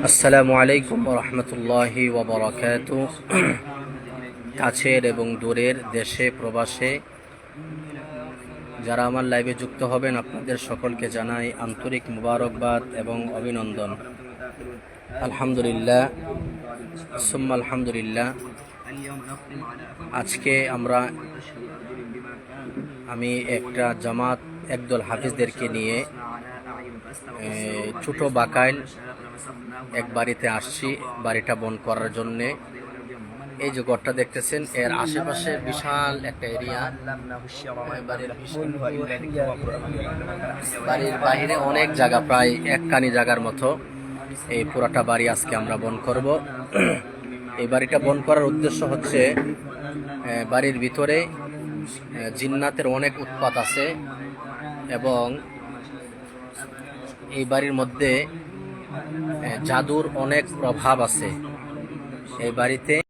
আসসালামু আলাইকুম ওয়া রাহমাতুল্লাহি ওয়া বারাকাতুহু। কাছের এবং দূরের দেশে প্রবাসে যারা আমার লাইভে যুক্ত হবেন আপনাদের সকলকে জানাই আন্তরিক মুবারকবাদ এবং অভিনন্দন। আলহামদুলিল্লাহ সুম্মা আলহামদুলিল্লাহ। আজকে আমি একটা জামাত একদল হাফিজদেরকে নিয়ে ছোট বাকাইল এক বাড়িতে আসছি বাড়িটা বন্ধ করার জন্যে। এই যে ঘরটা দেখতেছেন এর আশেপাশে বিশাল একটা এরিয়া, বাড়ির বাইরে অনেক জায়গা, প্রায় এক কানি জায়গার মতো। এই পুরাটা বাড়ি আজকে আমরা বন্ধ করব। এই বাড়িটা বন্ধ করার উদ্দেশ্য হচ্ছে বাড়ির ভিতরে জিন্নাতের অনেক উৎপাত আছে এবং এই বাড়ির মধ্যে জাদুর অনেক প্রভাব আছে। এই বাড়িতে